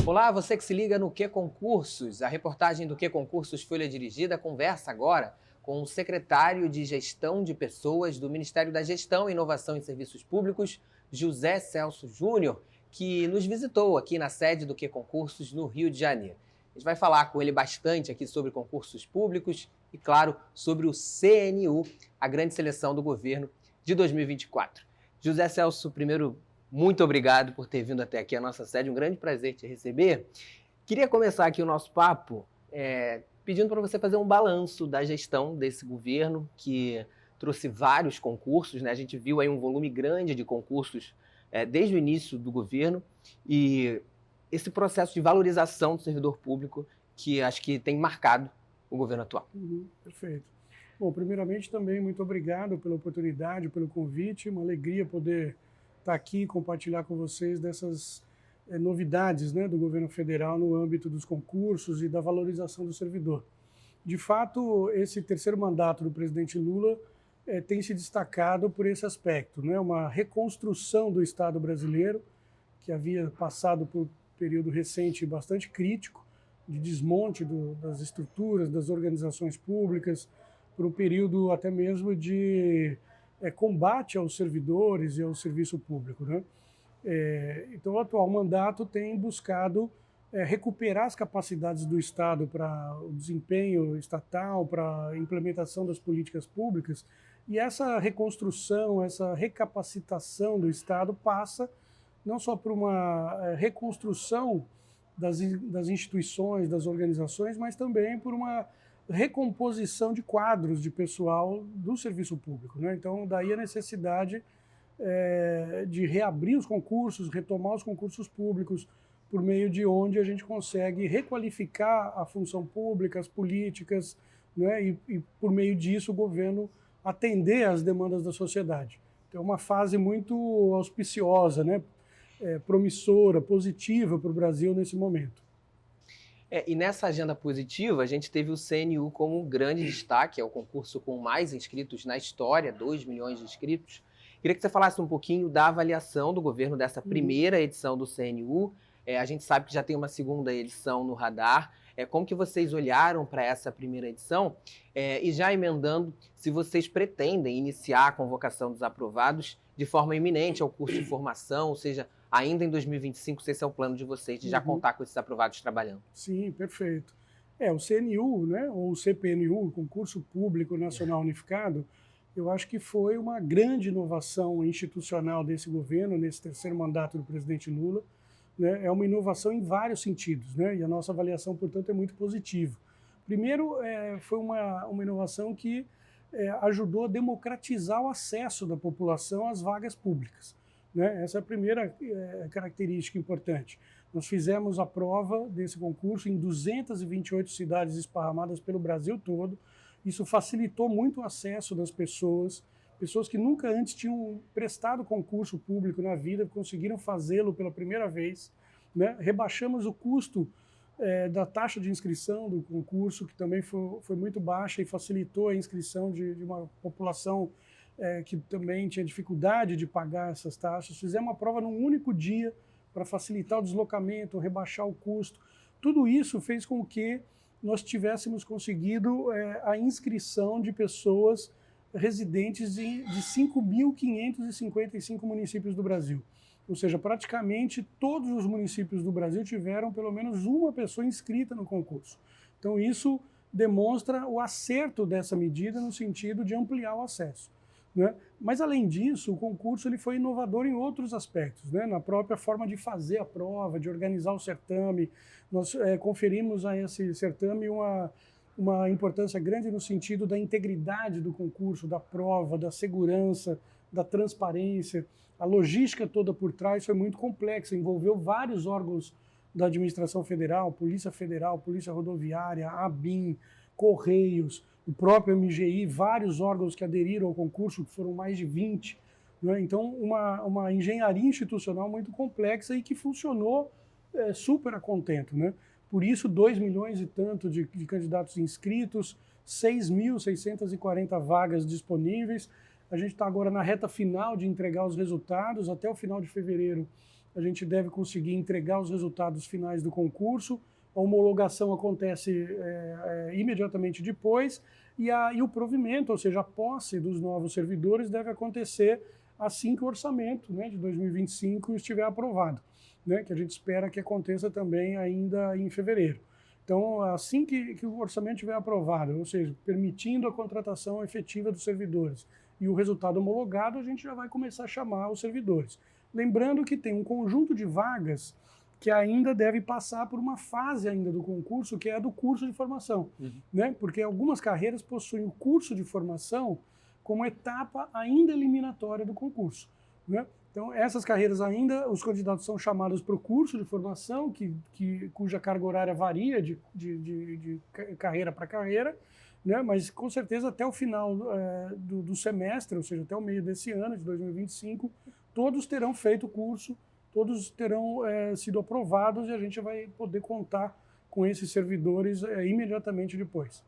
Olá, você que se liga no Que Concursos. A reportagem do Que Concursos Folha Dirigida conversa agora com o secretário de Gestão de Pessoas do Ministério da Gestão, Inovação e Serviços Públicos, José Celso Júnior, que nos visitou aqui na sede do Que Concursos, no Rio de Janeiro. A gente vai falar com ele bastante aqui sobre concursos públicos e, claro, sobre o CNU, a grande seleção do governo de 2024. José Celso, primeiro, muito obrigado por ter vindo até aqui à nossa sede, um grande prazer te receber. Queria começar aqui o nosso papo pedindo para você fazer um balanço da gestão desse governo, que trouxe vários concursos, né? A gente viu aí um volume grande de concursos desde o início do governo, e esse processo de valorização do servidor público que acho que tem marcado o governo atual. Perfeito. Bom, primeiramente também muito obrigado pela oportunidade, pelo convite, uma alegria poder estar aqui e compartilhar com vocês dessas novidades, né, do governo federal no âmbito dos concursos e da valorização do servidor. De fato, esse terceiro mandato do presidente Lula tem se destacado por esse aspecto, né, uma reconstrução do Estado brasileiro, que havia passado por um período recente bastante crítico, de desmonte das estruturas, das organizações públicas, por um período até mesmo de combate aos servidores e ao serviço público, né? Então, o atual mandato tem buscado recuperar as capacidades do Estado para o desempenho estatal, para a implementação das políticas públicas, e essa reconstrução, essa recapacitação do Estado passa não só por uma reconstrução das instituições, das organizações, mas também por uma recomposição de quadros de pessoal do serviço público, né? Então, daí a necessidade de reabrir os concursos, retomar os concursos públicos, por meio de onde a gente consegue requalificar a função pública, as políticas, né? E por meio disso o governo atender às demandas da sociedade. Então, é uma fase muito auspiciosa, né? Promissora, positiva para o Brasil nesse momento. E nessa agenda positiva, a gente teve o CNU como grande destaque, é o concurso com mais inscritos na história, 2 milhões de inscritos. Queria que você falasse um pouquinho da avaliação do governo dessa primeira edição do CNU. A gente sabe que já tem uma segunda edição no radar. Como que vocês olharam para essa primeira edição? E já emendando, se vocês pretendem iniciar a convocação dos aprovados de forma iminente ao curso de formação, ou seja, ainda em 2025, se esse é o plano de vocês, de já contar com esses aprovados trabalhando. Sim, perfeito. O CNU, né, ou o CPNU, Concurso Público Nacional Unificado, eu acho que foi uma grande inovação institucional desse governo, nesse terceiro mandato do presidente Lula, né? É uma inovação em vários sentidos, né? E a nossa avaliação, portanto, é muito positiva. Primeiro, foi uma inovação que ajudou a democratizar o acesso da população às vagas públicas, né? Essa é a primeira característica importante. Nós fizemos a prova desse concurso em 228 cidades esparramadas pelo Brasil todo. Isso facilitou muito o acesso das pessoas que nunca antes tinham prestado concurso público na vida, conseguiram fazê-lo pela primeira vez, né? Rebaixamos o custo da taxa de inscrição do concurso, que também foi muito baixa e facilitou a inscrição de uma população que também tinha dificuldade de pagar essas taxas. Fizemos uma prova num único dia para facilitar o deslocamento, rebaixar o custo. Tudo isso fez com que nós tivéssemos conseguido a inscrição de pessoas residentes de 5.555 municípios do Brasil. Ou seja, praticamente todos os municípios do Brasil tiveram pelo menos uma pessoa inscrita no concurso. Então isso demonstra o acerto dessa medida no sentido de ampliar o acesso, né? Mas, além disso, o concurso ele foi inovador em outros aspectos, né? Na própria forma de fazer a prova, de organizar o certame. Nós conferimos a esse certame uma importância grande no sentido da integridade do concurso, da prova, da segurança, da transparência. A logística toda por trás foi muito complexa, envolveu vários órgãos da administração federal, Polícia Rodoviária, ABIN, Correios, o próprio MGI, vários órgãos que aderiram ao concurso, que foram mais de 20. Né? Então, uma engenharia institucional muito complexa e que funcionou super a contento, né? Por isso, 2 milhões e tanto de candidatos inscritos, 6.640 vagas disponíveis. A gente está agora na reta final de entregar os resultados. Até o final de fevereiro, a gente deve conseguir entregar os resultados finais do concurso. A homologação acontece imediatamente depois e o provimento, ou seja, a posse dos novos servidores deve acontecer assim que o orçamento, né, de 2025 estiver aprovado, né, que a gente espera que aconteça também ainda em fevereiro. Então, assim que o orçamento estiver aprovado, ou seja, permitindo a contratação efetiva dos servidores e o resultado homologado, a gente já vai começar a chamar os servidores. Lembrando que tem um conjunto de vagas que ainda deve passar por uma fase ainda do concurso, que é a do curso de formação, né? Porque algumas carreiras possuem o curso de formação como etapa ainda eliminatória do concurso, né? Então, essas carreiras ainda, os candidatos são chamados para o curso de formação, cuja carga horária varia de carreira para carreira, né? Mas, com certeza, até o final do semestre, ou seja, até o meio desse ano, de 2025, todos terão feito o curso, todos terão sido aprovados e a gente vai poder contar com esses servidores imediatamente depois.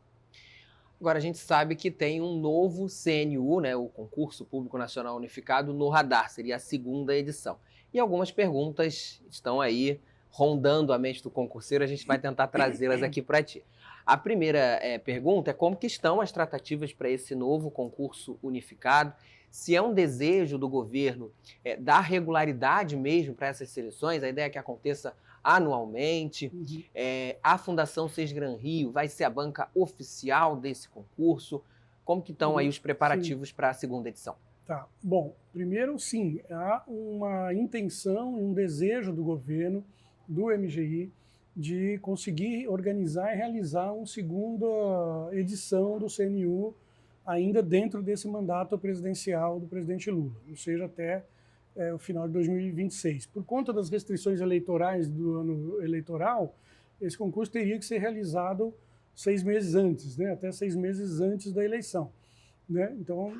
Agora, a gente sabe que tem um novo CNU, né, o Concurso Público Nacional Unificado, no radar, seria a 2ª edição. E algumas perguntas estão aí rondando a mente do concurseiro, a gente vai tentar trazê-las aqui para ti. A primeira pergunta é como que estão as tratativas para esse novo concurso unificado, se é um desejo do governo dar regularidade mesmo para essas seleções, a ideia é que aconteça anualmente. A Fundação Sesgran Rio vai ser a banca oficial desse concurso. Como que estão aí os preparativos para a 2ª edição? Tá. Bom, primeiro, sim, há uma intenção e um desejo do governo, do MGI, de conseguir organizar e realizar uma 2ª edição do CNU ainda dentro desse mandato presidencial do presidente Lula, ou seja, até o final de 2026. Por conta das restrições eleitorais do ano eleitoral, esse concurso teria que ser realizado 6 meses antes, né? Até 6 meses antes da eleição, né? Então,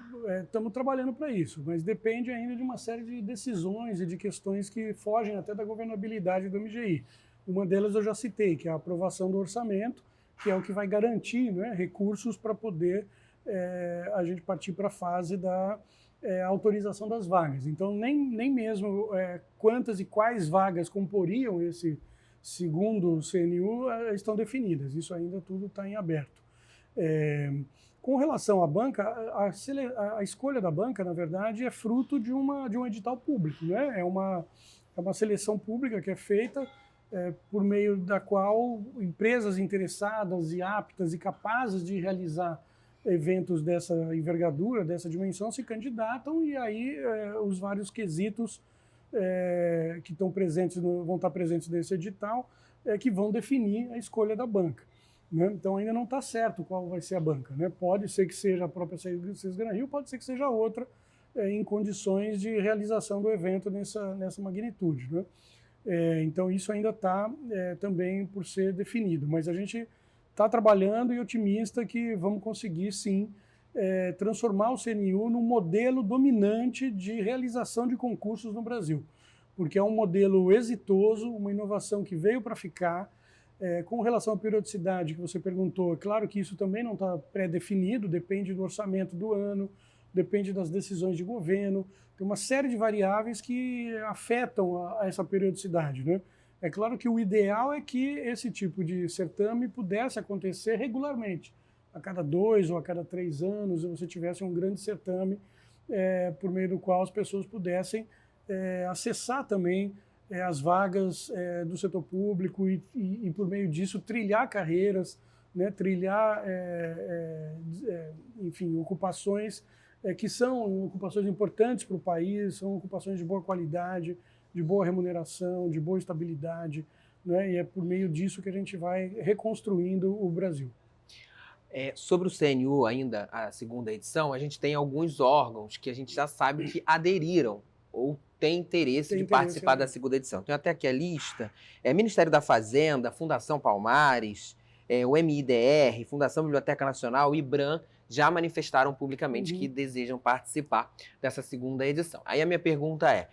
estamos trabalhando para isso, mas depende ainda de uma série de decisões e de questões que fogem até da governabilidade do MGI. Uma delas eu já citei, que é a aprovação do orçamento, que é o que vai garantir, né, recursos para poder a gente partir para a fase da autorização das vagas. Então, nem mesmo quantas e quais vagas comporiam esse 2º CNU estão definidas. Isso ainda tudo está em aberto. Com relação à banca, a escolha da banca, na verdade, é fruto de um edital público, né? É uma seleção pública que é feita por meio da qual empresas interessadas e aptas e capazes de realizar eventos dessa envergadura, dessa dimensão, se candidatam e aí os vários quesitos que estão presentes, vão estar presentes nesse edital, que vão definir a escolha da banca, né? Então ainda não está certo qual vai ser a banca, né? Pode ser que seja a própria Sesgran Rio, pode ser que seja outra em condições de realização do evento nessa magnitude, né? Então isso ainda está também por ser definido, mas a gente está trabalhando e otimista que vamos conseguir, sim, transformar o CNU num modelo dominante de realização de concursos no Brasil, porque é um modelo exitoso, uma inovação que veio para ficar. Com relação à periodicidade que você perguntou, é claro que isso também não está pré-definido, depende do orçamento do ano, depende das decisões de governo, tem uma série de variáveis que afetam essa periodicidade, né? É claro que o ideal é que esse tipo de certame pudesse acontecer regularmente. A cada 2 ou a cada 3 anos você tivesse um grande certame por meio do qual as pessoas pudessem acessar também as vagas do setor público e por meio disso trilhar carreiras, né, trilhar, enfim, ocupações que são ocupações importantes para o país, são ocupações de boa qualidade, de boa remuneração, de boa estabilidade, né? E é por meio disso que a gente vai reconstruindo o Brasil. Sobre o CNU ainda, a 2ª edição, a gente tem alguns órgãos que a gente já sabe que aderiram ou têm interesse de participar da 2ª edição. Tem até aqui a lista, Ministério da Fazenda, Fundação Palmares, o MIDR, Fundação Biblioteca Nacional, IBRAM, já manifestaram publicamente que desejam participar dessa 2ª edição. Aí a minha pergunta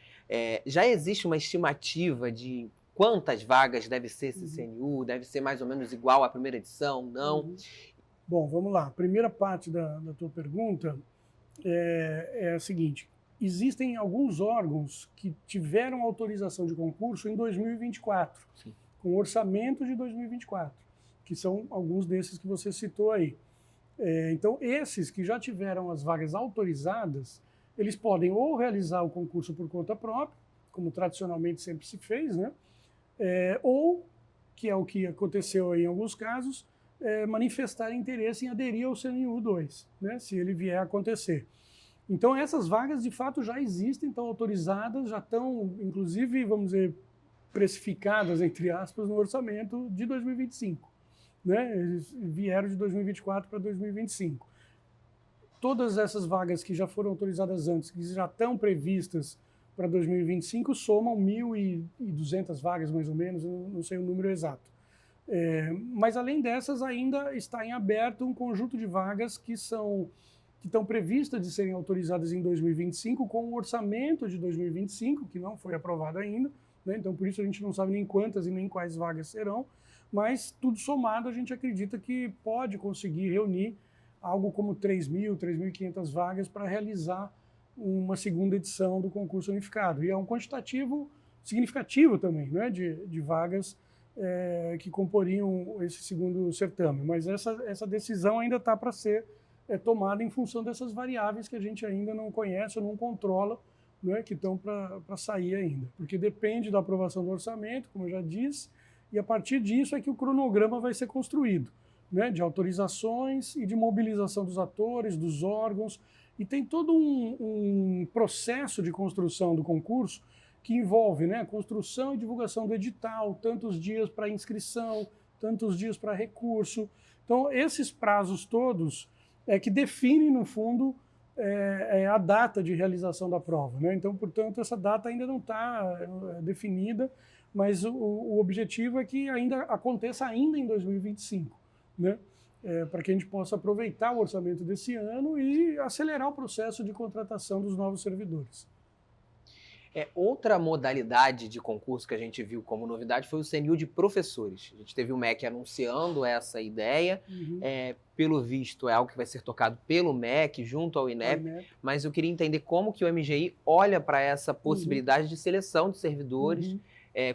já existe uma estimativa de quantas vagas deve ser esse CNU? Deve ser mais ou menos igual à 1ª edição? Não? Bom, vamos lá. A primeira parte da tua pergunta é a seguinte. existem alguns órgãos que tiveram autorização de concurso em 2024, Sim. com orçamento de 2024, que são alguns desses que você citou aí. Então, esses que já tiveram as vagas autorizadas, eles podem ou realizar o concurso por conta própria, como tradicionalmente sempre se fez, né? Ou, que é o que aconteceu aí em alguns casos, manifestar interesse em aderir ao CNU 2, né? Se ele vier a acontecer. Então, essas vagas, de fato, já existem, estão autorizadas, já estão, inclusive, vamos dizer, precificadas, entre aspas, no orçamento de 2025. Né? Eles vieram de 2024 para 2025. Todas essas vagas que já foram autorizadas antes, que já estão previstas para 2025, somam 1.200 vagas, mais ou menos, eu não sei o número exato. Mas, além dessas, ainda está em aberto um conjunto de vagas que estão previstas de serem autorizadas em 2025, com o orçamento de 2025, que não foi aprovado ainda, né? Então, por isso a gente não sabe nem quantas e nem quais vagas serão, mas tudo somado a gente acredita que pode conseguir reunir algo como 3.000, 3.500 vagas para realizar uma segunda edição do concurso unificado. E é um quantitativo significativo também, né, de vagas que comporiam esse segundo certame. Mas essa decisão ainda está para ser tomada em função dessas variáveis que a gente ainda não conhece ou não controla, né, que estão para sair ainda. Porque depende da aprovação do orçamento, como eu já disse, e a partir disso é que o cronograma vai ser construído, né, de autorizações e de mobilização dos atores, dos órgãos, e tem todo um processo de construção do concurso que envolve, né, construção e divulgação do edital, tantos dias para inscrição, tantos dias para recurso. Então, esses prazos todos que definem, no fundo, a data de realização da prova, né? Então, portanto, essa data ainda não está definida, mas o objetivo é que ainda aconteça ainda em 2025, né? Para que a gente possa aproveitar o orçamento desse ano e acelerar o processo de contratação dos novos servidores. Outra modalidade de concurso que a gente viu como novidade foi o CNU de professores. A gente teve o MEC anunciando essa ideia. Pelo visto, é algo que vai ser tocado pelo MEC junto ao INEP, mas eu queria entender como que o MGI olha para essa possibilidade de seleção de servidores,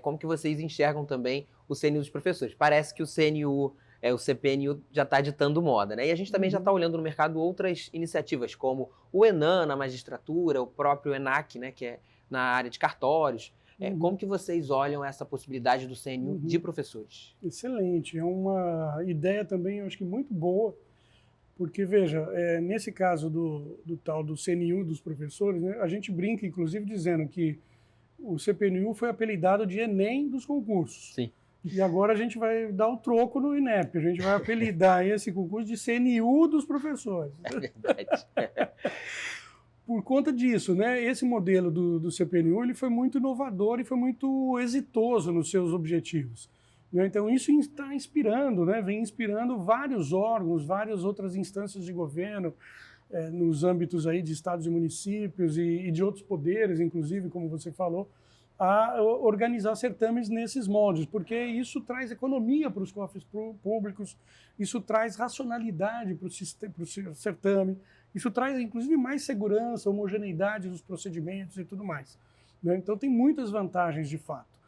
como que vocês enxergam também o CNU dos professores. Parece que o CNU, o CPNU já está ditando moda, né? E a gente também já está olhando no mercado outras iniciativas, como o ENAM na magistratura, o próprio ENAC, né, que é na área de cartórios. Como que vocês olham essa possibilidade do CNU de professores? Excelente, é uma ideia também, eu acho que muito boa, porque, veja, nesse caso do tal do CNU dos professores, né, a gente brinca, inclusive, dizendo que o CPNU foi apelidado de Enem dos concursos. Sim. E agora a gente vai dar o troco no INEP, a gente vai apelidar esse concurso de CNU dos professores. É verdade. Por conta disso, né, esse modelo do CPNU ele foi muito inovador e foi muito exitoso nos seus objetivos. Né? Então, isso está inspirando, né, vem inspirando vários órgãos, várias outras instâncias de governo, nos âmbitos aí de estados e municípios e de outros poderes, inclusive, como você falou, a organizar certames nesses moldes, porque isso traz economia para os cofres públicos, isso traz racionalidade para o certame, isso traz, inclusive, mais segurança, homogeneidade dos procedimentos e tudo mais. Né? Então, tem muitas vantagens, de fato.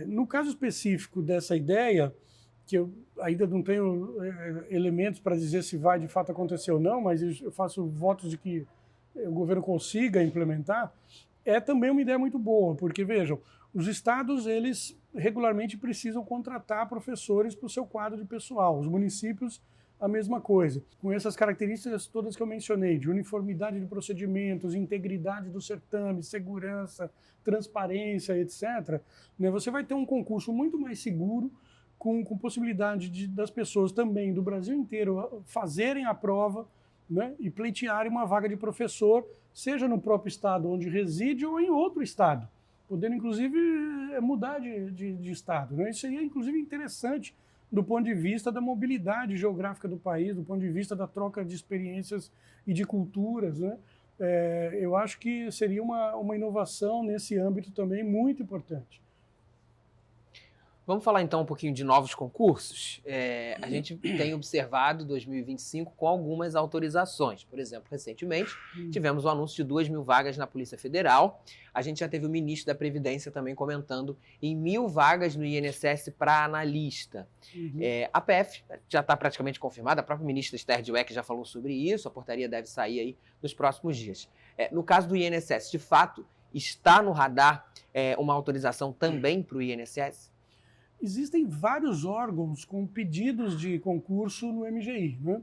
No caso específico dessa ideia, que eu ainda não tenho elementos para dizer se vai, de fato, acontecer ou não, mas eu faço votos de que o governo consiga implementar, é também uma ideia muito boa, porque, vejam, os estados, eles regularmente precisam contratar professores para o seu quadro de pessoal, os municípios, a mesma coisa. Com essas características todas que eu mencionei, de uniformidade de procedimentos, integridade do certame, segurança, transparência, etc., né, você vai ter um concurso muito mais seguro, com possibilidade das pessoas também do Brasil inteiro fazerem a prova, né, e pleitearem uma vaga de professor, seja no próprio estado onde reside ou em outro estado, podendo, inclusive, mudar de estado. Né? Isso seria, inclusive, interessante do ponto de vista da mobilidade geográfica do país, do ponto de vista da troca de experiências e de culturas. Né? Eu acho que seria uma inovação nesse âmbito também muito importante. Vamos falar então um pouquinho de novos concursos? A gente tem observado 2025 com algumas autorizações. Por exemplo, recentemente tivemos o anúncio de 2.000 vagas na Polícia Federal. A gente já teve o ministro da Previdência também comentando em 1.000 vagas no INSS para analista. A PF já está praticamente confirmada, a própria ministra Esther Dweck já falou sobre isso, a portaria deve sair aí nos próximos dias. No caso do INSS, de fato, está no radar uma autorização também para o INSS? Existem vários órgãos com pedidos de concurso no MGI, né?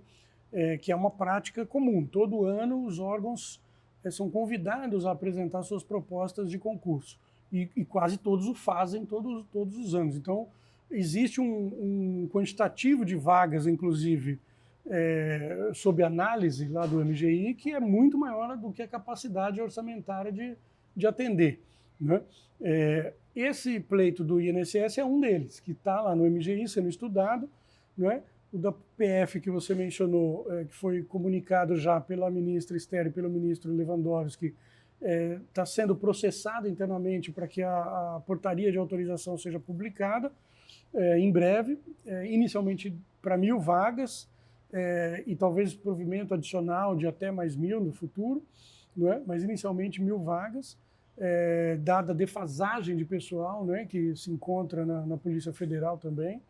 Que é uma prática comum. Todo ano os órgãos são convidados a apresentar suas propostas de concurso. E quase todos o fazem todos os anos. Então, existe um quantitativo de vagas, inclusive, sob análise lá do MGI, que é muito maior do que a capacidade orçamentária de atender, né? Esse pleito do INSS é um deles, que está lá no MGI sendo estudado, né? O da PF que você mencionou, que foi comunicado já pela ministra Esther e pelo ministro Lewandowski, está sendo processado internamente para que a portaria de autorização seja publicada em breve, inicialmente para 1.000 vagas, e talvez provimento adicional de até mais 1.000 no futuro, não é? Mas inicialmente 1.000 vagas. Dada a defasagem de pessoal, né, que se encontra na Polícia Federal também.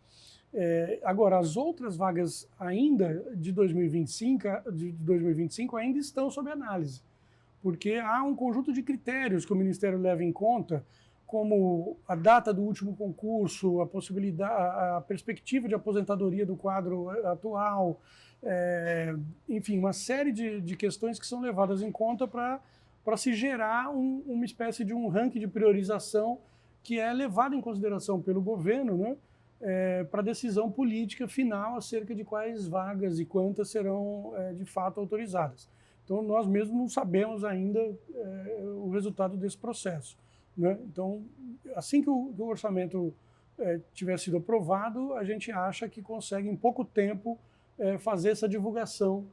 Agora, as outras vagas ainda de 2025 ainda estão sob análise, porque há um conjunto de critérios que o Ministério leva em conta, como a data do último concurso, a perspectiva de aposentadoria do quadro atual, enfim, uma série de questões que são levadas em conta para se gerar uma espécie de um ranking de priorização que é levado em consideração pelo governo, né, para a decisão política final acerca de quais vagas e quantas serão de fato autorizadas. Então, nós mesmos não sabemos ainda o resultado desse processo, né? Então, assim que o orçamento tiver sido aprovado, a gente acha que consegue, em pouco tempo, fazer essa divulgação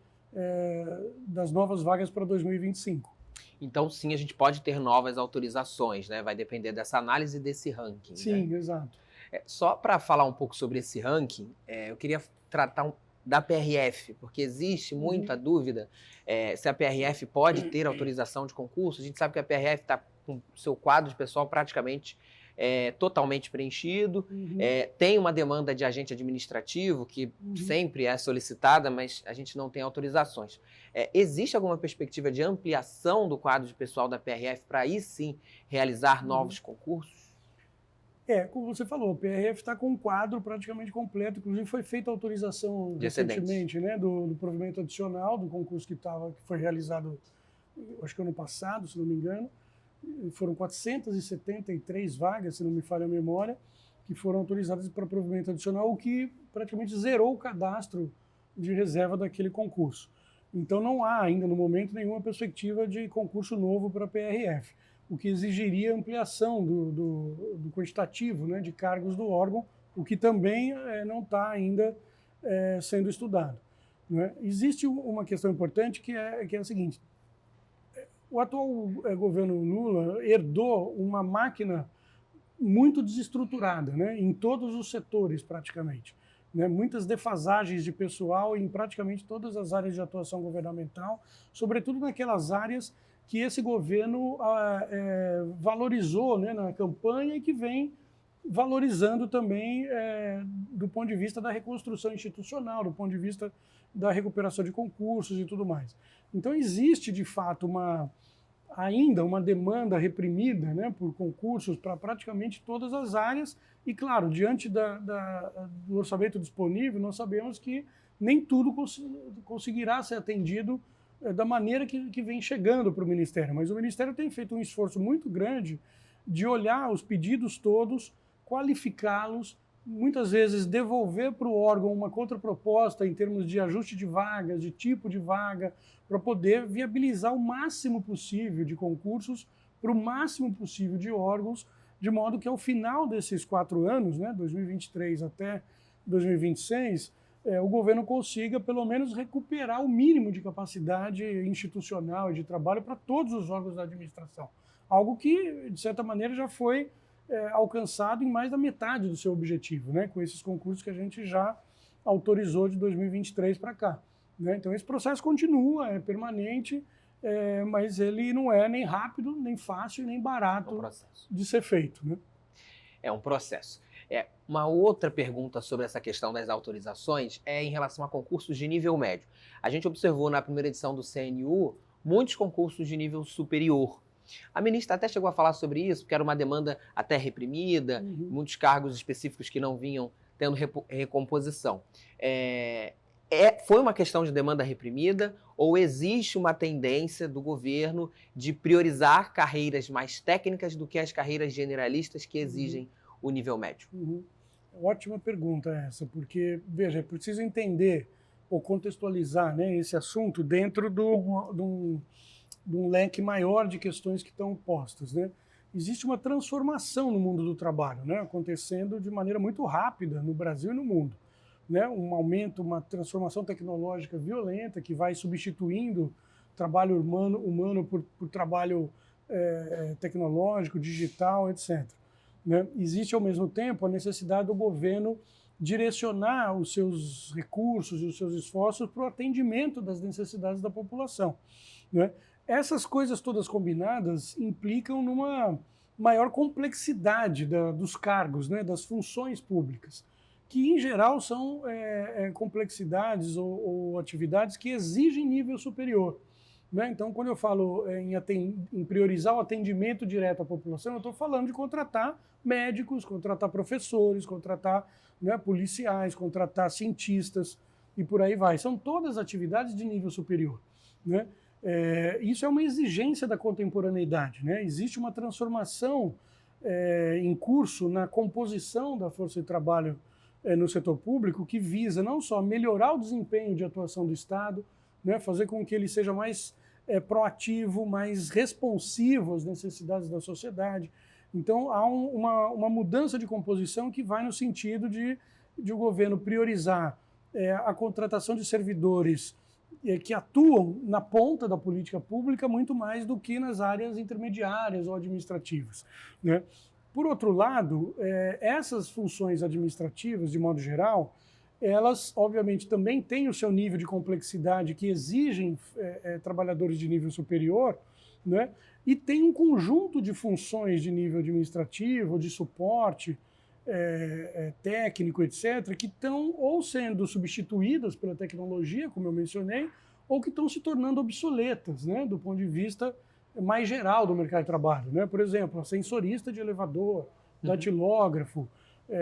das novas vagas para 2025. Então, sim, a gente pode ter novas autorizações, né? Vai depender dessa análise desse ranking. Sim, né? Exato. Só para falar um pouco sobre esse ranking, eu queria tratar da PRF, porque existe muita dúvida se a PRF pode ter autorização de concurso. A gente sabe que a PRF está com o seu quadro de pessoal praticamente totalmente preenchido, tem uma demanda de agente administrativo que sempre é solicitada, mas a gente não tem autorizações. Existe alguma perspectiva de ampliação do quadro de pessoal da PRF para aí sim realizar novos concursos? Como você falou, a PRF está com um quadro praticamente completo, inclusive foi feita a autorização recentemente, né, do provimento adicional do concurso que foi realizado, acho que ano passado, se não me engano. Foram 473 vagas, se não me falha a memória, que foram autorizadas para provimento adicional, o que praticamente zerou o cadastro de reserva daquele concurso. Então não há ainda, no momento, nenhuma perspectiva de concurso novo para a PRF, o que exigiria ampliação do quantitativo, né, de cargos do órgão, o que também não está ainda sendo estudado, né? Existe uma questão importante que é a seguinte: o atual governo Lula herdou uma máquina muito desestruturada, né, em todos os setores praticamente, né, muitas defasagens de pessoal em praticamente todas as áreas de atuação governamental, sobretudo naquelas áreas que esse governo valorizou, né, na campanha e que vem valorizando também do ponto de vista da reconstrução institucional, do ponto de vista da recuperação de concursos e tudo mais. Então existe, de fato, ainda uma demanda reprimida, né, por concursos para praticamente todas as áreas e, claro, diante do orçamento disponível, nós sabemos que nem tudo conseguirá ser atendido da maneira que vem chegando para o Ministério, mas o Ministério tem feito um esforço muito grande de olhar os pedidos todos, qualificá-los, muitas vezes devolver para o órgão uma contraproposta em termos de ajuste de vagas, de tipo de vaga, para poder viabilizar o máximo possível de concursos para o máximo possível de órgãos, de modo que ao final desses 4 anos, né, 2023 até 2026, o governo consiga pelo menos recuperar o mínimo de capacidade institucional e de trabalho para todos os órgãos da administração. Algo que, de certa maneira, já foi alcançado em mais da metade do seu objetivo, né, com esses concursos que a gente já autorizou de 2023 para cá. Né? Então, esse processo continua, é permanente, mas ele não é nem rápido, nem fácil, nem barato de ser feito. Né? É um processo. Uma outra pergunta sobre essa questão das autorizações é em relação a concursos de nível médio. A gente observou na primeira edição do CNU muitos concursos de nível superior. A ministra até chegou a falar sobre isso, porque era uma demanda até reprimida, muitos cargos específicos que não vinham tendo recomposição. Foi uma questão de demanda reprimida ou existe uma tendência do governo de priorizar carreiras mais técnicas do que as carreiras generalistas que exigem o nível médio? Ótima pergunta essa, porque, veja, é preciso entender ou contextualizar, né, esse assunto dentro de um leque maior de questões que estão postas. Né? Existe uma transformação no mundo do trabalho, né, acontecendo de maneira muito rápida no Brasil e no mundo. Né? Um aumento, uma transformação tecnológica violenta que vai substituindo trabalho humano por trabalho tecnológico, digital, etc. Né? Existe, ao mesmo tempo, a necessidade do governo direcionar os seus recursos e os seus esforços para o atendimento das necessidades da população. Né? Essas coisas todas combinadas implicam numa maior complexidade dos cargos, né? Das funções públicas, que, em geral, são complexidades ou atividades que exigem nível superior. Né? Então, quando eu falo em priorizar o atendimento direto à população, eu estou falando de contratar médicos, contratar professores, contratar, né, policiais, contratar cientistas e por aí vai. São todas atividades de nível superior. Né? Isso é uma exigência da contemporaneidade. Né? Existe uma transformação em curso na composição da força de trabalho no setor público que visa não só melhorar o desempenho de atuação do Estado, né, fazer com que ele seja mais proativo, mais responsivo às necessidades da sociedade. Então, há uma mudança de composição que vai no sentido de o governo priorizar a contratação de servidores que atuam na ponta da política pública muito mais do que nas áreas intermediárias ou administrativas. Né? Por outro lado, essas funções administrativas, de modo geral, elas, obviamente, também têm o seu nível de complexidade que exigem trabalhadores de nível superior, né? E tem um conjunto de funções de nível administrativo, de suporte técnico, etc., que estão ou sendo substituídas pela tecnologia, como eu mencionei, ou que estão se tornando obsoletas, né? Do ponto de vista mais geral do mercado de trabalho. Né? Por exemplo, ascensorista de elevador, datilógrafo,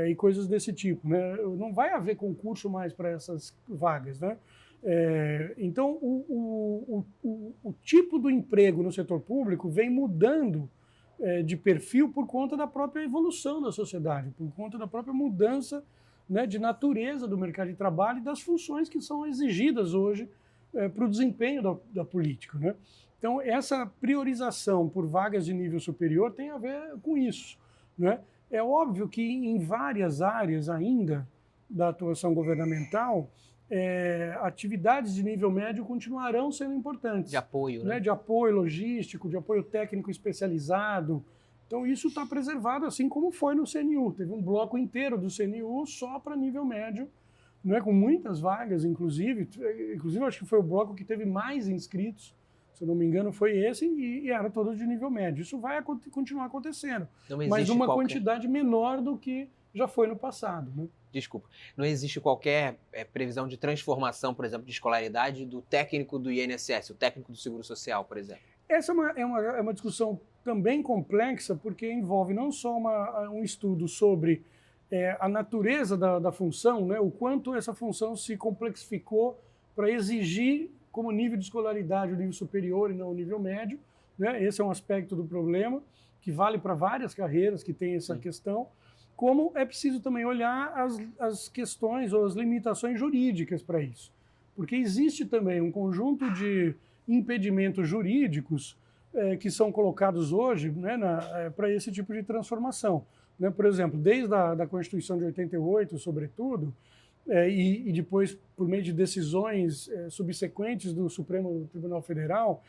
e coisas desse tipo. Né? Não vai haver concurso mais para essas vagas. Né? Então, o tipo do emprego no setor público vem mudando de perfil por conta da própria evolução da sociedade, por conta da própria mudança, né, de natureza do mercado de trabalho e das funções que são exigidas hoje para o desempenho da política. Né? Então, essa priorização por vagas de nível superior tem a ver com isso. Né? É óbvio que em várias áreas ainda da atuação governamental, atividades de nível médio continuarão sendo importantes. De apoio, né? De apoio logístico, de apoio técnico especializado. Então, isso está preservado, assim como foi no CNU. Teve um bloco inteiro do CNU só para nível médio, né, com muitas vagas, inclusive. Inclusive, acho que foi o bloco que teve mais inscritos, se eu não me engano, foi esse, e era todo de nível médio. Isso vai continuar acontecendo, mas uma quantidade menor do que já foi no passado. Né? Desculpa, não existe qualquer previsão de transformação, por exemplo, de escolaridade do técnico do INSS, o técnico do Seguro Social, por exemplo? Essa é uma discussão também complexa, porque envolve não só um estudo sobre a natureza da função, né, o quanto essa função se complexificou para exigir como nível de escolaridade o nível superior e não o nível médio. Né? Esse é um aspecto do problema, que vale para várias carreiras que tem essa questão. Como é preciso também olhar as questões ou as limitações jurídicas para isso. Porque existe também um conjunto de impedimentos jurídicos que são colocados hoje, né, para esse tipo de transformação. Né? Por exemplo, desde a Constituição de 88, sobretudo, e depois por meio de decisões subsequentes do Supremo Tribunal Federal,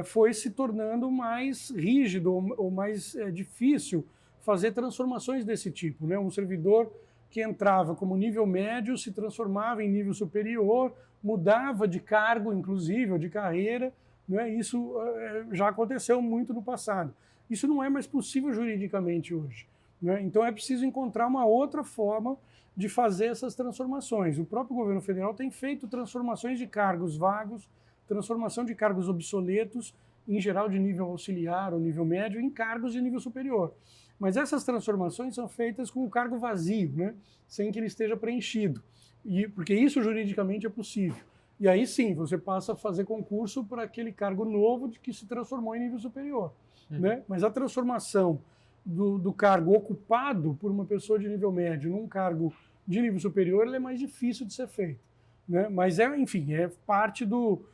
foi se tornando mais rígido ou mais difícil fazer transformações desse tipo, né? Um servidor que entrava como nível médio se transformava em nível superior, mudava de cargo, inclusive, ou de carreira, né? Isso já aconteceu muito no passado. Isso não é mais possível juridicamente hoje, né? Então é preciso encontrar uma outra forma de fazer essas transformações. O próprio governo federal tem feito transformações de cargos vagos, transformação de cargos obsoletos, em geral de nível auxiliar ou nível médio, em cargos de nível superior. Mas essas transformações são feitas com o cargo vazio, né? Sem que ele esteja preenchido, porque isso juridicamente é possível. E aí sim, você passa a fazer concurso para aquele cargo novo de que se transformou em nível superior. Né? Mas a transformação do cargo ocupado por uma pessoa de nível médio num cargo de nível superior, ele é mais difícil de ser feito. Né? Mas, enfim, é parte do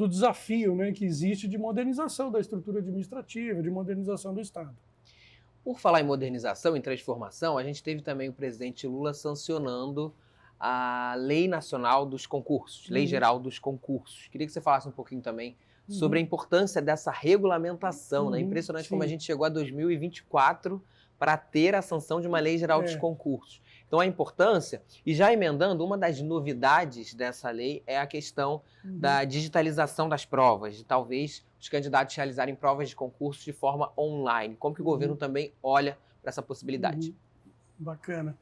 desafio, né, que existe de modernização da estrutura administrativa, de modernização do Estado. Por falar em modernização, em transformação, a gente teve também o presidente Lula sancionando a Lei Nacional dos Concursos, Lei Geral dos Concursos. Queria que você falasse um pouquinho também sobre a importância dessa regulamentação, né? Impressionante como a gente chegou a 2024 para ter a sanção de uma Lei Geral dos Concursos. Então, a importância, e já emendando, uma das novidades dessa lei é a questão da digitalização das provas, de talvez os candidatos realizarem provas de concurso de forma online. Como que o governo também olha para essa possibilidade? Bacana.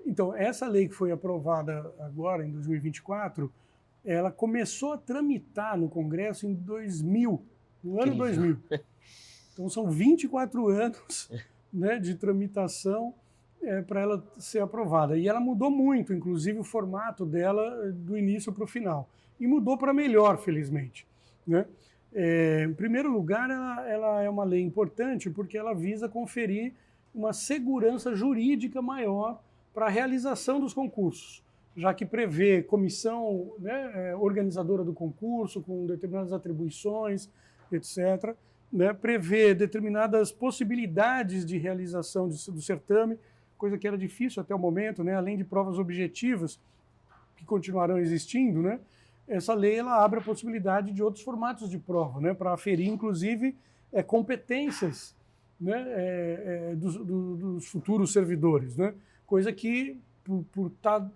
Então, essa lei que foi aprovada agora, em 2024, ela começou a tramitar no Congresso em 2000, no ano 2000. Então, são 24 anos, né, de tramitação para ela ser aprovada. E ela mudou muito, inclusive o formato dela do início para o final. E mudou para melhor, felizmente. Né? Em primeiro lugar, ela é uma lei importante porque ela visa conferir uma segurança jurídica maior para a realização dos concursos, já que prevê comissão, né, organizadora do concurso, com determinadas atribuições, etc., né, prevê determinadas possibilidades de realização do certame, coisa que era difícil até o momento, né, além de provas objetivas, que continuarão existindo, né, essa lei ela abre a possibilidade de outros formatos de prova, né, para aferir, inclusive, competências, né, dos futuros servidores, né, coisa que, por estar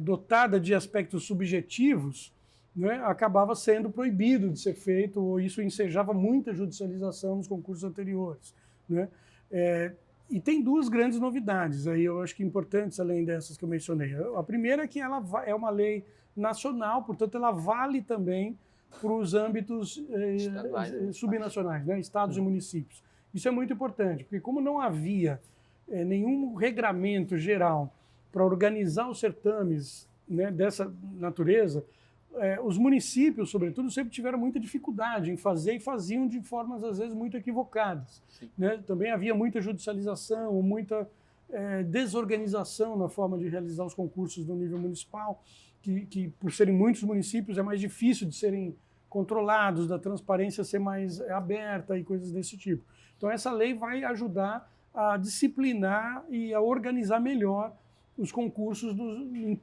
dotada de aspectos subjetivos, né, acabava sendo proibido de ser feito, ou isso ensejava muita judicialização nos concursos anteriores. Né? E tem duas grandes novidades, aí eu acho que importantes, além dessas que eu mencionei. A primeira é que ela é uma lei nacional, portanto, ela vale também para os âmbitos subnacionais, né? Estados e municípios. Isso é muito importante, porque como não havia nenhum regramento geral para organizar os certames, né, dessa natureza, os municípios, sobretudo, sempre tiveram muita dificuldade em fazer e faziam de formas, às vezes, muito equivocadas. Né? Também havia muita judicialização, muita desorganização na forma de realizar os concursos no nível municipal, que por serem muitos municípios, é mais difícil de serem controlados, da transparência ser mais aberta e coisas desse tipo. Então, essa lei vai ajudar a disciplinar e a organizar melhor os concursos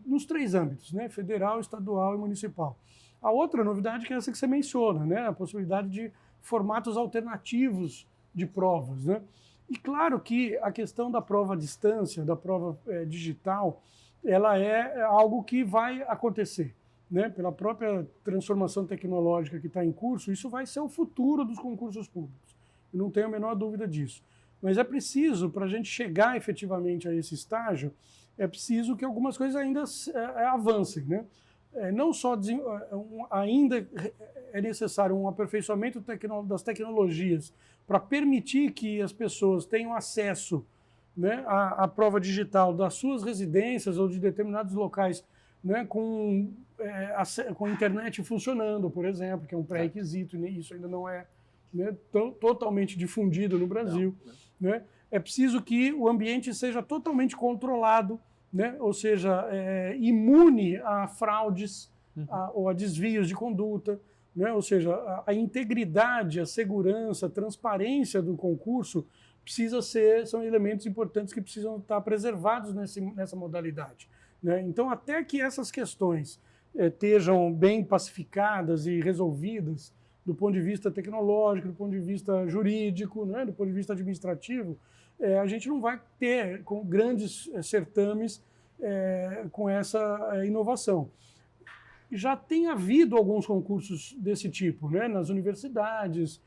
nos três âmbitos, né? Federal, estadual e municipal. A outra novidade que é essa que você menciona, né? A possibilidade de formatos alternativos de provas, né? E claro que a questão da prova à distância, da prova digital, ela é algo que vai acontecer, né? Pela própria transformação tecnológica que está em curso, isso vai ser o futuro dos concursos públicos. Eu não tenho a menor dúvida disso. Mas é preciso, para a gente chegar efetivamente a esse estágio, é preciso que algumas coisas ainda avancem, né? Não só ainda é necessário um aperfeiçoamento das tecnologias para permitir que as pessoas tenham acesso, né, à prova digital das suas residências ou de determinados locais, né, com internet funcionando, por exemplo, que é um pré-requisito, e isso ainda não é, né, totalmente difundido no Brasil. Não. Né? É preciso que o ambiente seja totalmente controlado, né? Ou seja, imune a fraudes ou a desvios de conduta, né? Ou seja, a integridade, a segurança, a transparência do concurso são elementos importantes que precisam estar preservados nessa modalidade. Né? Então, até que essas questões estejam bem pacificadas e resolvidas, do ponto de vista tecnológico, do ponto de vista jurídico, né, do ponto de vista administrativo, a gente não vai ter com grandes certames com essa inovação. Já tem havido alguns concursos desse tipo, né, nas universidades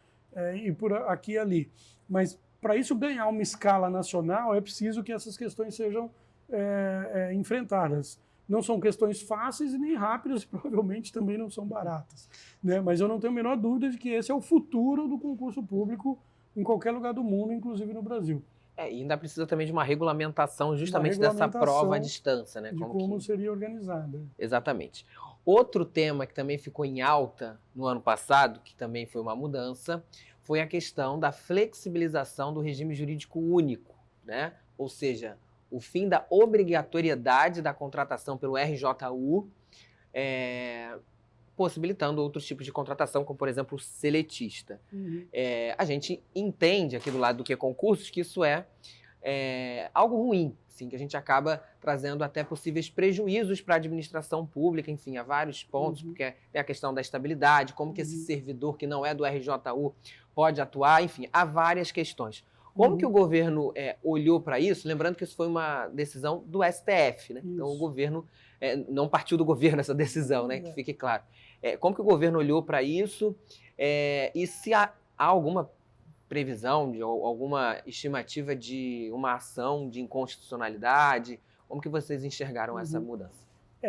e por aqui e ali, mas para isso ganhar uma escala nacional é preciso que essas questões sejam enfrentadas. Não são questões fáceis e nem rápidas, provavelmente também não são baratas, né? Mas eu não tenho a menor dúvida de que esse é o futuro do concurso público em qualquer lugar do mundo, inclusive no Brasil. E ainda precisa também de uma regulamentação justamente dessa prova à distância, né? De como seria organizada. Exatamente. Outro tema que também ficou em alta no ano passado, que também foi uma mudança, foi a questão da flexibilização do regime jurídico único, né? Ou seja, o fim da obrigatoriedade da contratação pelo RJU, possibilitando outros tipos de contratação, como, por exemplo, o seletista. Uhum. A gente entende aqui do lado do que concursos que isso é algo ruim, assim, que a gente acaba trazendo até possíveis prejuízos para a administração pública, enfim, há vários pontos, porque tem a questão da estabilidade, como que esse servidor que não é do RJU pode atuar, enfim, há várias questões. Como que o governo olhou para isso? Lembrando que isso foi uma decisão do STF, né? Então o governo não partiu do governo essa decisão, né? Que fique claro. Como que o governo olhou para isso? E se há alguma previsão, de alguma estimativa de uma ação de inconstitucionalidade? Como que vocês enxergaram essa mudança?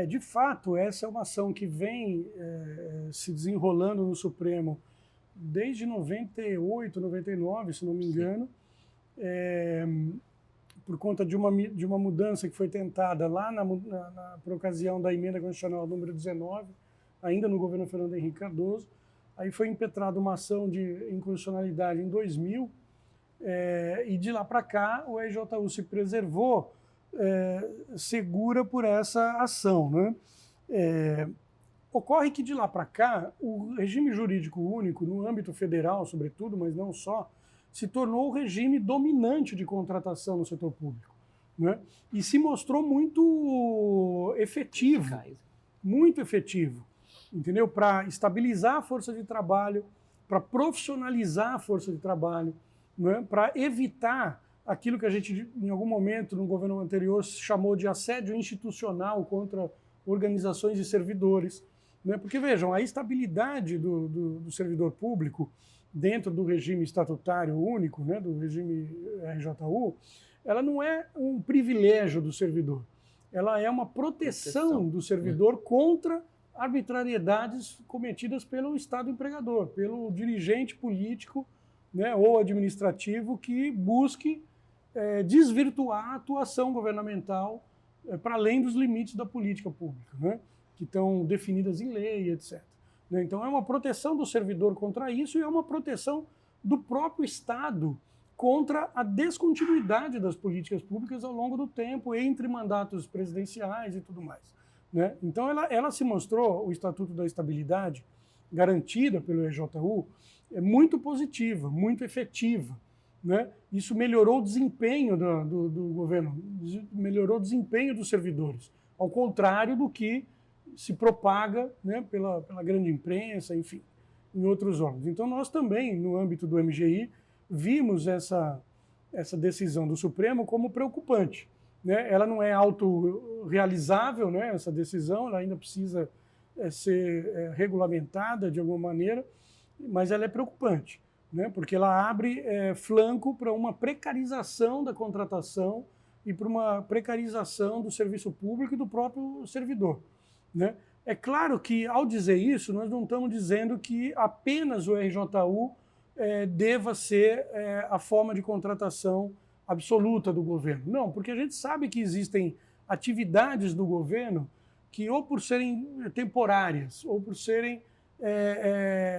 De fato, essa é uma ação que vem se desenrolando no Supremo desde 98, 99, se não me engano. Por conta de uma mudança que foi tentada lá por ocasião da emenda constitucional número 19, ainda no governo Fernando Henrique Cardoso. Aí foi impetrada uma ação de inconstitucionalidade em 2000, e de lá para cá o EJU se preservou segura por essa ação, né? Ocorre que de lá para cá o regime jurídico único, no âmbito federal sobretudo, mas não só, se tornou o regime dominante de contratação no setor público, né? E se mostrou muito efetivo, entendeu? Para estabilizar a força de trabalho, para profissionalizar a força de trabalho, né? Para evitar aquilo que a gente, em algum momento, no governo anterior, chamou de assédio institucional contra organizações de servidores, né? Porque, vejam, a estabilidade do servidor público dentro do regime estatutário único, né, do regime RJU, ela não é um privilégio do servidor, ela é uma proteção do servidor contra arbitrariedades cometidas pelo Estado empregador, pelo dirigente político, né, ou administrativo que busque desvirtuar a atuação governamental para além dos limites da política pública, né, que estão definidas em lei, etc. Então é uma proteção do servidor contra isso e é uma proteção do próprio Estado contra a descontinuidade das políticas públicas ao longo do tempo, entre mandatos presidenciais e tudo mais, né? Então ela se mostrou, o Estatuto da Estabilidade, garantida pelo EJU, muito positiva, muito efetiva, né? Isso melhorou o desempenho do governo, melhorou o desempenho dos servidores, ao contrário do que se propaga, né, pela grande imprensa, enfim, em outros órgãos. Então nós também, no âmbito do MGI, vimos essa decisão do Supremo como preocupante, né? Ela não é autorrealizável, né, essa decisão, ela ainda precisa ser regulamentada de alguma maneira, mas ela é preocupante, né, porque ela abre flanco para uma precarização da contratação e para uma precarização do serviço público e do próprio servidor, né? É claro que, ao dizer isso, nós não estamos dizendo que apenas o RJU deva ser a forma de contratação absoluta do governo. Não, porque a gente sabe que existem atividades do governo que, ou por serem temporárias, ou por serem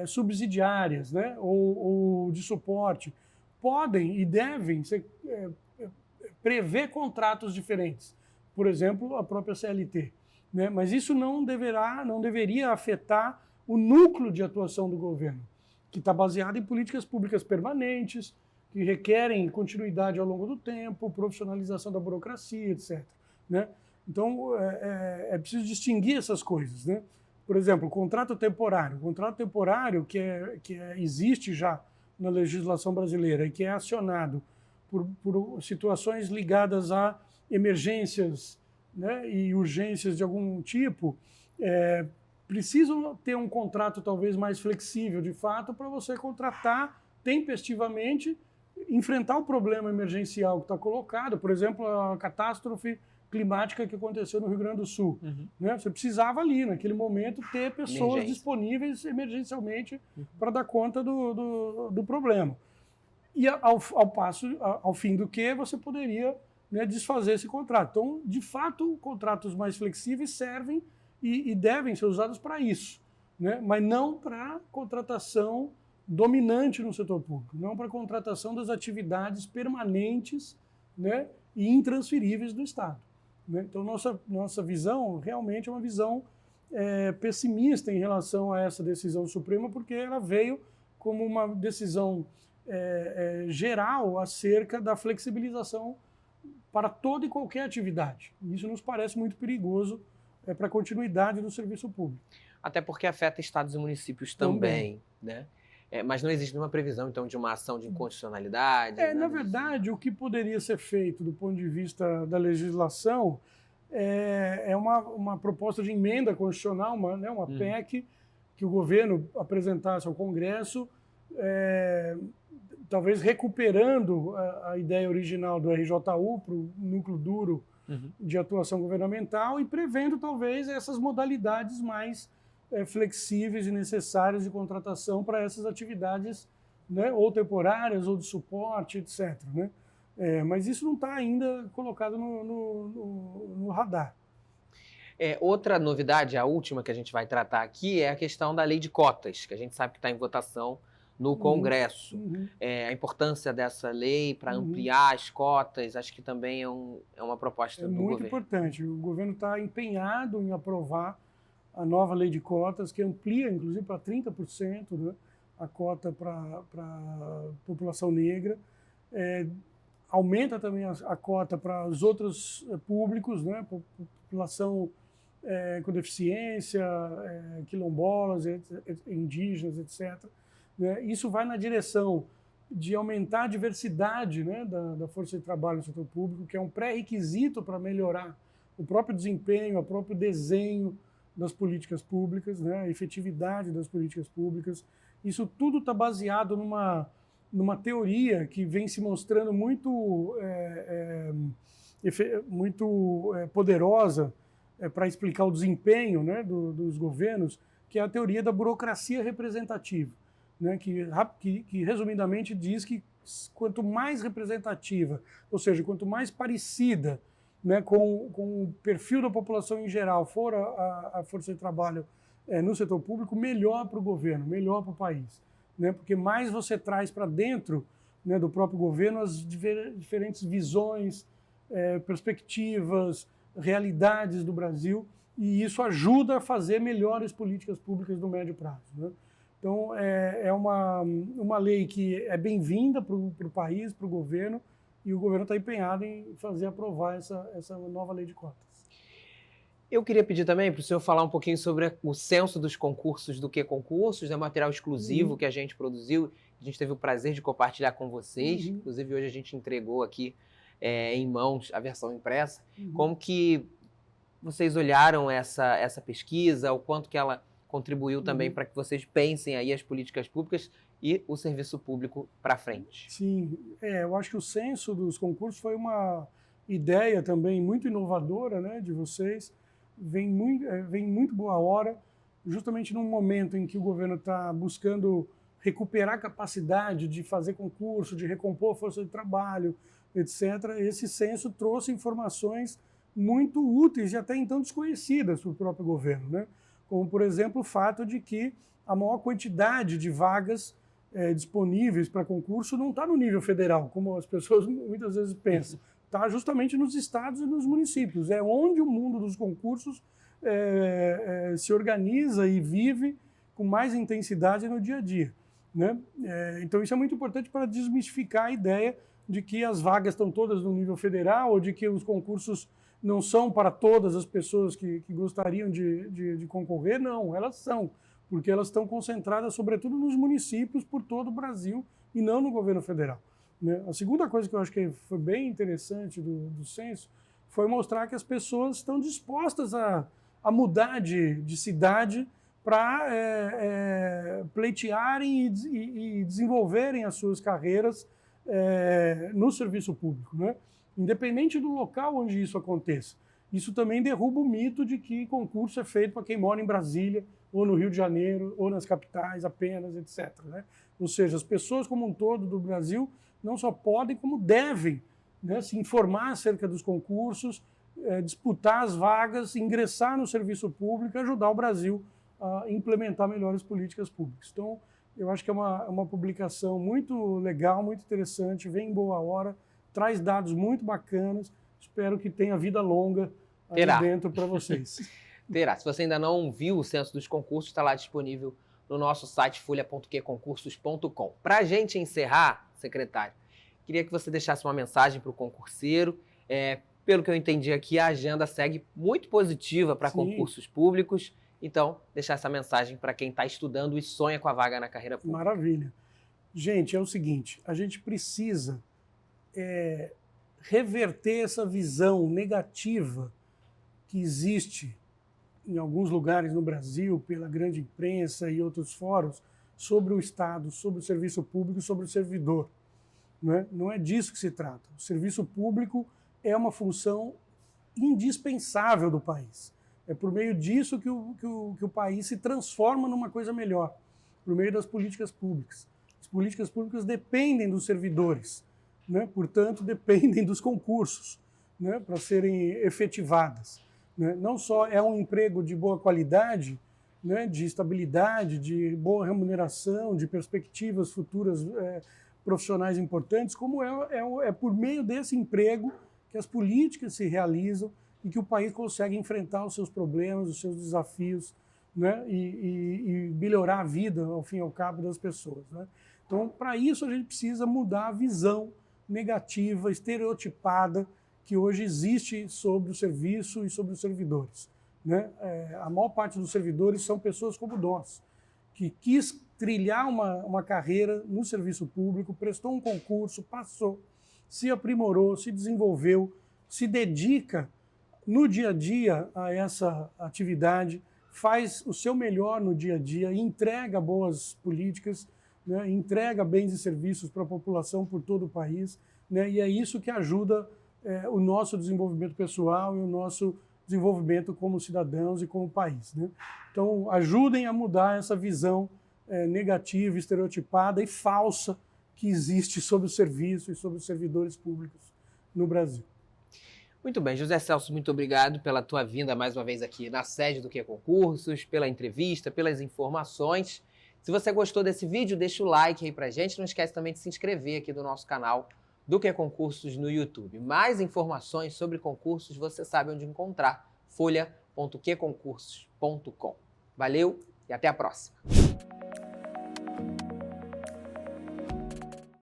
subsidiárias, né, ou de suporte, podem e devem prever contratos diferentes. Por exemplo, a própria CLT. Né? Mas isso não deveria afetar o núcleo de atuação do governo, que está baseado em políticas públicas permanentes, que requerem continuidade ao longo do tempo, profissionalização da burocracia, etc. Né? Então, é preciso distinguir essas coisas, né? Por exemplo, o contrato temporário. O contrato temporário existe já na legislação brasileira e que é acionado por situações ligadas a emergências, né, e urgências de algum tipo, precisam ter um contrato talvez mais flexível, de fato, para você contratar tempestivamente, enfrentar o problema emergencial que está colocado, por exemplo, a catástrofe climática que aconteceu no Rio Grande do Sul. Né? Você precisava ali, naquele momento, ter pessoas disponíveis emergencialmente para dar conta do problema. E ao fim do que você poderia, né, desfazer esse contrato. Então, de fato, contratos mais flexíveis servem e devem ser usados para isso, né? Mas não para contratação dominante no setor público, não para contratação das atividades permanentes, né, e intransferíveis do Estado. Né? Então, nossa visão realmente é uma visão pessimista em relação a essa decisão suprema, porque ela veio como uma decisão geral acerca da flexibilização para toda e qualquer atividade. Isso nos parece muito perigoso para a continuidade do serviço público. Até porque afeta estados e municípios também, né? Mas não existe nenhuma previsão, então, de uma ação de inconstitucionalidade? Na verdade, o que poderia ser feito do ponto de vista da legislação é uma proposta de emenda constitucional, uma PEC, que o governo apresentasse ao Congresso, talvez recuperando a ideia original do RJU para o núcleo duro de atuação governamental e prevendo talvez essas modalidades mais flexíveis e necessárias de contratação para essas atividades, né, ou temporárias ou de suporte, etc. Né? Mas isso não está ainda colocado no radar. Outra novidade, a última que a gente vai tratar aqui, é a questão da lei de cotas, que a gente sabe que está em votação no Congresso. A importância dessa lei para ampliar as cotas, acho que também é uma proposta do governo. É muito importante. O governo está empenhado em aprovar a nova lei de cotas, que amplia, inclusive, para 30%, né, a cota para a população negra. Aumenta também a cota para os outros públicos, né, população com deficiência, quilombolas, indígenas, etc. Isso vai na direção de aumentar a diversidade, né, da força de trabalho no setor público, que é um pré-requisito para melhorar o próprio desempenho, o próprio desenho das políticas públicas, né, a efetividade das políticas públicas. Isso tudo está baseado numa teoria que vem se mostrando muito poderosa para explicar o desempenho, né, dos governos, que é a teoria da burocracia representativa, né, que resumidamente diz que quanto mais representativa, ou seja, quanto mais parecida, né, com o perfil da população em geral for a força de trabalho no setor público, melhor para o governo, melhor para o país. Né, porque mais você traz para dentro, né, do próprio governo as diferentes visões, perspectivas, realidades do Brasil, e isso ajuda a fazer melhores políticas públicas no médio prazo. Né? Então, é uma lei que é bem-vinda para o país, para o governo, e o governo está empenhado em aprovar essa nova lei de cotas. Eu queria pedir também para o senhor falar um pouquinho sobre o censo dos concursos do Concursos, né, material exclusivo que a gente produziu. A gente teve o prazer de compartilhar com vocês. Inclusive, hoje a gente entregou aqui em mãos a versão impressa. Como que vocês olharam essa pesquisa, o quanto que ela contribuiu também para que vocês pensem aí as políticas públicas e o serviço público para frente? Sim, eu acho que o censo dos concursos foi uma ideia também muito inovadora, né, de vocês. Vem muito boa hora, justamente num momento em que o governo está buscando recuperar a capacidade de fazer concurso, de recompor a força de trabalho, etc. Esse censo trouxe informações muito úteis e até então desconhecidas para o próprio governo, né? Como, por exemplo, o fato de que a maior quantidade de vagas disponíveis para concurso não está no nível federal, como as pessoas muitas vezes pensam. Está justamente nos estados e nos municípios. É onde o mundo dos concursos se organiza e vive com mais intensidade no dia a dia. Né? Então, isso é muito importante para desmistificar a ideia de que as vagas estão todas no nível federal ou de que os concursos não são para todas as pessoas que gostariam de concorrer, não, elas são, porque elas estão concentradas, sobretudo, nos municípios por todo o Brasil e não no governo federal, né? A segunda coisa que eu acho que foi bem interessante do censo foi mostrar que as pessoas estão dispostas a mudar de cidade para pleitearem e desenvolverem as suas carreiras no serviço público, né? Independente do local onde isso aconteça. Isso também derruba o mito de que concurso é feito para quem mora em Brasília, ou no Rio de Janeiro, ou nas capitais apenas, etc., né? Ou seja, as pessoas como um todo do Brasil não só podem, como devem, né, se informar acerca dos concursos, disputar as vagas, ingressar no serviço público e ajudar o Brasil a implementar melhores políticas públicas. Então, eu acho que é uma publicação muito legal, muito interessante, vem em boa hora, traz dados muito bacanas, espero que tenha vida longa aí dentro para vocês. Terá. Se você ainda não viu o censo dos concursos, está lá disponível no nosso site folha.qconcursos.com. Para a gente encerrar, secretário, queria que você deixasse uma mensagem para o concurseiro. Pelo que eu entendi aqui, a agenda segue muito positiva para concursos públicos. Então, deixar essa mensagem para quem está estudando e sonha com a vaga na carreira pública. Maravilha. Gente, é o seguinte, a gente precisa reverter essa visão negativa que existe em alguns lugares no Brasil, pela grande imprensa e outros fóruns, sobre o Estado, sobre o serviço público, sobre o servidor, né? Não é disso que se trata. O serviço público é uma função indispensável do país. É por meio disso que o país se transforma numa coisa melhor, por meio das políticas públicas. As políticas públicas dependem dos servidores, né? Portanto, dependem dos concursos, né, para serem efetivadas. Né? Não só é um emprego de boa qualidade, né, de estabilidade, de boa remuneração, de perspectivas futuras profissionais importantes, como é por meio desse emprego que as políticas se realizam e que o país consegue enfrentar os seus problemas, os seus desafios, né, e melhorar a vida, ao fim e ao cabo, das pessoas, né? Então, para isso, a gente precisa mudar a visão negativa, estereotipada, que hoje existe sobre o serviço e sobre os servidores, né? A maior parte dos servidores são pessoas como nós, que quis trilhar uma carreira no serviço público, prestou um concurso, passou, se aprimorou, se desenvolveu, se dedica no dia a dia a essa atividade, faz o seu melhor no dia a dia, entrega boas políticas, né? Entrega bens e serviços para a população por todo o país, né? E é isso que ajuda o nosso desenvolvimento pessoal e o nosso desenvolvimento como cidadãos e como país, né? Então, ajudem a mudar essa visão negativa, estereotipada e falsa que existe sobre o serviço e sobre os servidores públicos no Brasil. Muito bem, José Celso, muito obrigado pela tua vinda mais uma vez aqui na sede do QConcursos, pela entrevista, pelas informações. Se você gostou desse vídeo, deixa o like aí pra gente. Não esquece também de se inscrever aqui do nosso canal do QConcursos no YouTube. Mais informações sobre concursos você sabe onde encontrar, folha.qconcursos.com. Valeu e até a próxima!